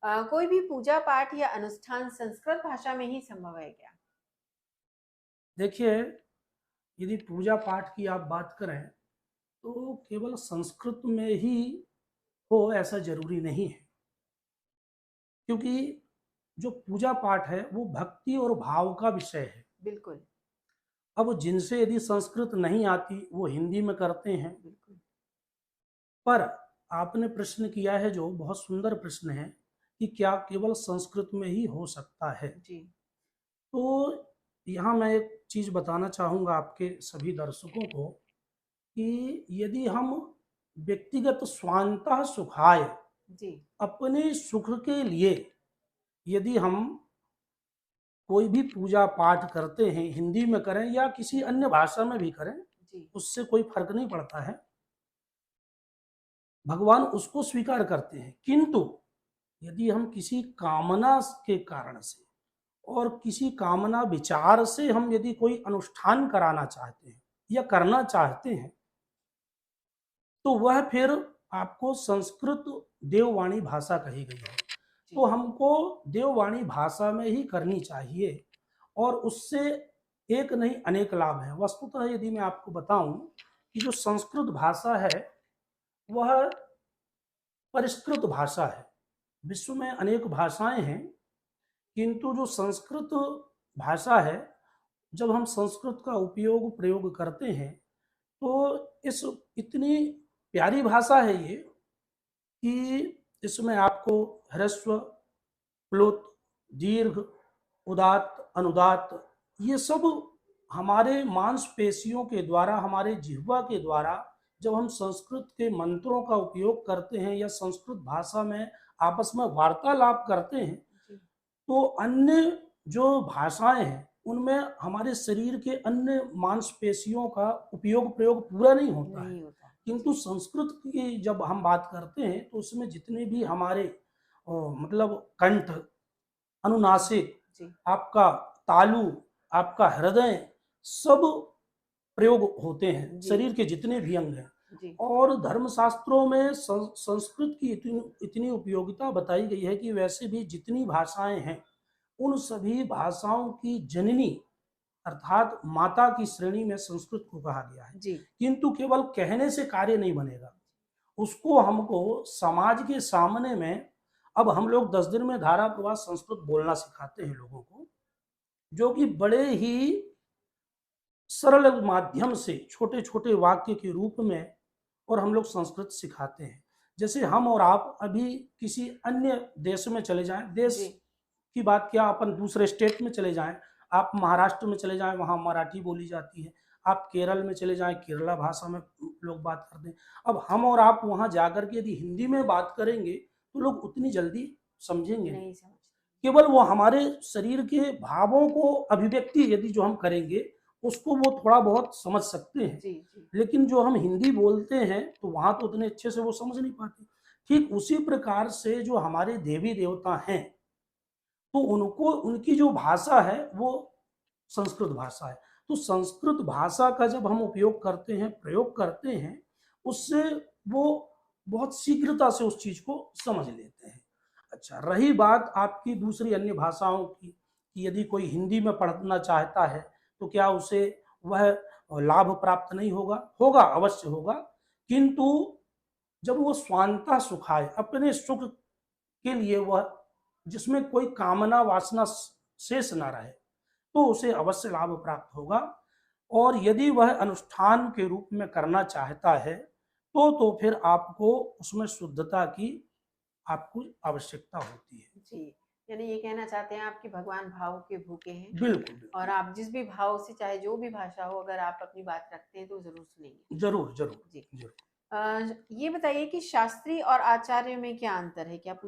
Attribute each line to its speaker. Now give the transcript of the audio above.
Speaker 1: कोई भी पूजा पाठ या अनुष्ठान संस्कृत भाषा में ही संभव है क्या?
Speaker 2: देखिए, यदि पूजा पाठ की आप बात करें तो केवल संस्कृत में ही हो ऐसा जरूरी नहीं है, क्योंकि जो पूजा पाठ है वो भक्ति और भाव का विषय है।
Speaker 1: बिल्कुल।
Speaker 2: अब जिनसे यदि संस्कृत नहीं आती वो हिंदी में करते हैं।
Speaker 1: बिल्कुल।
Speaker 2: पर आपने प्रश्न किया है जो बहुत सुंदर प्रश्न है कि क्या केवल संस्कृत में ही हो सकता है।
Speaker 1: जी।
Speaker 2: तो यहाँ मैं एक चीज बताना चाहूंगा आपके सभी दर्शकों को कि यदि हम व्यक्तिगत स्वांतः सुखाय
Speaker 1: जी।
Speaker 2: अपने सुख के लिए यदि हम कोई भी पूजा पाठ करते हैं, हिंदी में करें या किसी अन्य भाषा में भी करें,
Speaker 1: जी।
Speaker 2: उससे कोई फर्क नहीं पड़ता है। भगवान उसको स्वीकार करते हैं, किंतु यदि हम किसी कामना के कारण से और किसी कामना विचार से हम यदि कोई अनुष्ठान कराना चाहते हैं या करना चाहते हैं, तो वह फिर आपको संस्कृत देववाणी भाषा कही गई है। तो
Speaker 1: जी।
Speaker 2: हमको देववाणी भाषा में ही करनी चाहिए और उससे एक नहीं अनेक लाभ हैं। वस्तुतः यदि मैं आपको बताऊं कि जो संस्कृत भाषा है वह परिष्कृत भाषा है। विश्व में अनेक भाषाएं हैं, किंतु जो संस्कृत भाषा है, जब हम संस्कृत का उपयोग प्रयोग करते हैं तो इस इतनी प्यारी भाषा है ये कि इसमें आपको ह्रस्व, प्लुत, दीर्घ, उदात्त, अनुदात्त, ये सब हमारे मांसपेशियों के द्वारा, हमारे जिह्वा के द्वारा जब हम संस्कृत के मंत्रों का उपयोग करते हैं या संस्कृत भाषा में आपस में वार्तालाप करते हैं,
Speaker 1: जी।
Speaker 2: तो अन्य जो भाषाएं हैं उनमें हमारे शरीर के अन्य मांसपेशियों का उपयोग प्रयोग पूरा नहीं होता है।
Speaker 1: नहीं होता।
Speaker 2: किंतु
Speaker 1: जी।
Speaker 2: संस्कृत की जब हम बात करते हैं तो उसमें जितने भी हमारे मतलब कंठ, अनुनासिक,
Speaker 1: जी।
Speaker 2: आपका तालु, आपका हृदय, सब प्रयोग होते हैं,
Speaker 1: जी।
Speaker 2: शरीर के जितने भी अंग हैं।
Speaker 1: जी।
Speaker 2: और धर्मशास्त्रों में संस्कृत की इतनी इतनी उपयोगिता बताई गई है कि वैसे भी जितनी भाषाएं हैं उन सभी भाषाओं की जननी अर्थात माता की श्रेणी में संस्कृत को कहा गया है।
Speaker 1: जी।
Speaker 2: किंतु केवल कहने से कार्य नहीं बनेगा, उसको हमको समाज के सामने में, अब हम लोग 10 दिन में धारा प्रवाह संस्कृत बोलना सिखाते हैं लोगों को, जो कि बड़े ही सरल माध्यम से छोटे छोटे वाक्य के रूप में और हम लोग संस्कृत सिखाते हैं। जैसे हम और आप अभी किसी अन्य देश में चले जाएं, देश
Speaker 1: जी।
Speaker 2: की बात क्या, अपन दूसरे स्टेट में चले जाएं, आप महाराष्ट्र में चले जाएं वहाँ मराठी बोली जाती है, आप केरल में चले जाएं केरला भाषा में लोग बात करते हैं। अब हम और आप वहाँ जाकर के यदि हिंदी में बात करेंगे तो लोग उतनी जल्दी समझेंगे नहीं।
Speaker 1: नहीं समझते।
Speaker 2: केवल वो हमारे शरीर के भावों को अभिव्यक्ति यदि जो हम करेंगे उसको वो थोड़ा बहुत समझ सकते हैं,
Speaker 1: जी। जी।
Speaker 2: लेकिन जो हम हिंदी बोलते हैं तो वहां तो उतने अच्छे से वो समझ नहीं पाते। ठीक उसी प्रकार से जो हमारे देवी देवता हैं, तो उनको उनकी जो भाषा है वो संस्कृत भाषा है। तो संस्कृत भाषा का जब हम उपयोग करते हैं, प्रयोग करते हैं, उससे वो बहुत शीघ्रता से उस चीज को समझ लेते हैं। अच्छा, रही बात आपकी दूसरी अन्य भाषाओं की कि यदि कोई हिंदी में पढ़ना चाहता है तो क्या उसे वह लाभ प्राप्त नहीं होगा? होगा, अवश्य होगा। किंतु जब वो स्वांतः सुखाए अपने सुख के लिए, वह जिसमें कोई कामना वासना शेष ना रहे, तो उसे अवश्य लाभ प्राप्त होगा। और यदि वह अनुष्ठान के रूप में करना चाहता है तो फिर आपको उसमें शुद्धता की आपको आवश्यकता होती है।
Speaker 1: जी। यानी ये कहना चाहते हैं आप कि भगवान भाव के भूखे हैं
Speaker 2: बिल्कुल
Speaker 1: और
Speaker 2: बिल्कुल।
Speaker 1: आप जिस भी भाव से, चाहे जो भी भाषा हो, अगर आप अपनी बात रखते हैं तो ज़रूर सुनेंगे।
Speaker 2: जरूर जरूर
Speaker 1: जी।
Speaker 2: जरूर।
Speaker 1: ये बताइए कि शास्त्रीय और आचार्य में क्या अंतर है? क्या